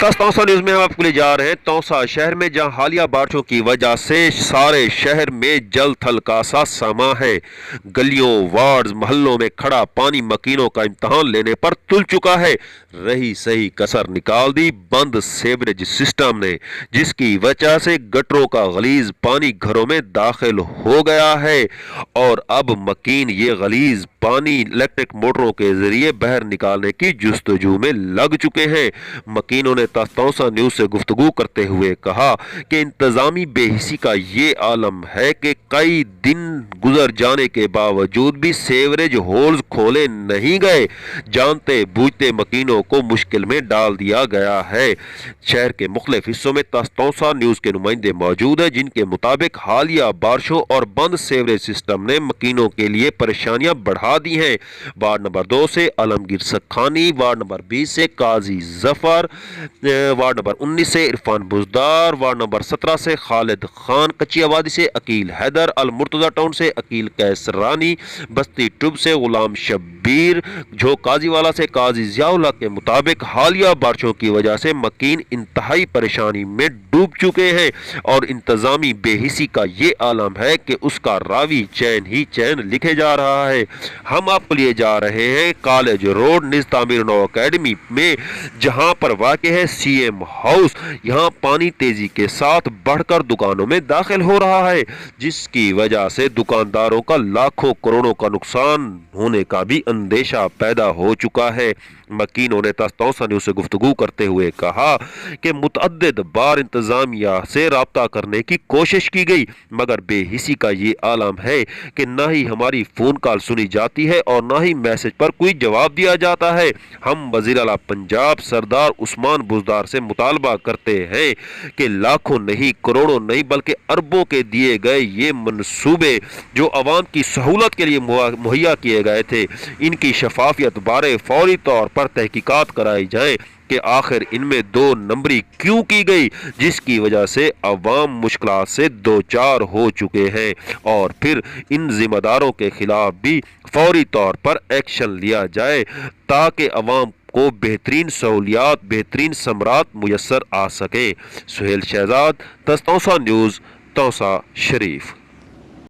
Taunsa news में हम आपको ले जा रहे हैं तौसा शहर में, जहां हालिया बारिशों की वजह से सारे शहर में जल थल का सा समा है। गलियों, वार्ड्स, मोहल्लों में खड़ा पानी मकीनों का इम्तहान लेने पर तुल चुका है। रही सही कसर निकाल दी बंद सीवरेज सिस्टम ने, जिसकी वजह से गटरों का गलीज पानी घरों में दाखिल हो गया है और अब मकीन ये गलीज पानी इलेक्ट्रिक मोटरों के जरिए बाहर निकालने की जुस्तजू में लग चुके हैं। मकीनों ने तौसा न्यूज से गुफ्तगू करते हुए कहा कि इंतजामी बेहिसी का ये आलम है कि कई दिन गुजर जाने के बावजूद भी सीवरेज होल्स खोले नहीं गए। जानते बूझते मकीनों को मुश्किल में डाल दिया गया है। शहर के मुख्तलिफ हिस्सों में तौसा न्यूज के नुमाइंदे मौजूद है, जिनके मुताबिक हालिया बारिशों और बंद सीवरेज सिस्टम ने मकीनों के लिए परेशानियां बढ़ा दी हैं। वार्ड नंबर 2 से आलमगीर सखानी, वार्ड नंबर 20 से काजी जफर, वार्ड नंबर 19 से इरफान बुजदार, वार्ड नंबर 17 से खालिद खान, कच्ची आबादी से अकील हैदर, अल मुर्तजा टाउन से अकील कैसरानी, बस्ती टुब से गुलाम शब्बीर, जो काजीवाला से काजी जियाउल्लाह के मुताबिक हालिया बारिशों की वजह से मकीन इंतहाई परेशानी में डूब चुके हैं और इंतजामी बेहिसी का ये आलम है कि उसका रावी चैन ही चैन लिखे जा रहा है। हम आपको लिए जा रहे हैं कॉलेज रोड निज तामीर नौ अकेडमी में, जहां पर वाक़ है सीएम हाउस। यहां पानी तेजी के साथ बढ़कर दुकानों में दाखिल हो रहा है, जिसकी वजह से दुकानदारों का लाखों करोड़ों का नुकसान होने का भी अंदेशा पैदा हो चुका है। मकीनों ने तौसा न्यूज़ से गुफ्तगू करते हुए कहा कि मुतअद्दिद बार इंतजामिया से राब्ता करने की कोशिश की गई, मगर बेहिसी का ये आलम है कि ना ही हमारी फ़ोन कॉल सुनी जाती है और ना ही मैसेज पर कोई जवाब दिया जाता है। हम वज़ीर आला पंजाब सरदार उस्मान बुजदार से मुतालबा करते हैं कि लाखों नहीं, करोड़ों नहीं, बल्कि अरबों के दिए गए ये मनसूबे जो अवाम की सहूलत के लिए मुहैया किए गए थे, इनकी शफाफियत बारे फौरी तौर पर तहकीकात कराई जाए कि आखिर इनमें दो नंबरी क्यों की गई, जिसकी वजह से अवाम मुश्किलात से दो चार हो चुके हैं और फिर इन जिम्मेदारों के खिलाफ भी फौरी तौर पर एक्शन लिया जाए ताकि अवाम को बेहतरीन सहूलियात, बेहतरीन समरात मुयसर आ सके। सुहेल शहजाद, तौसा न्यूज़, तौसा शरीफ।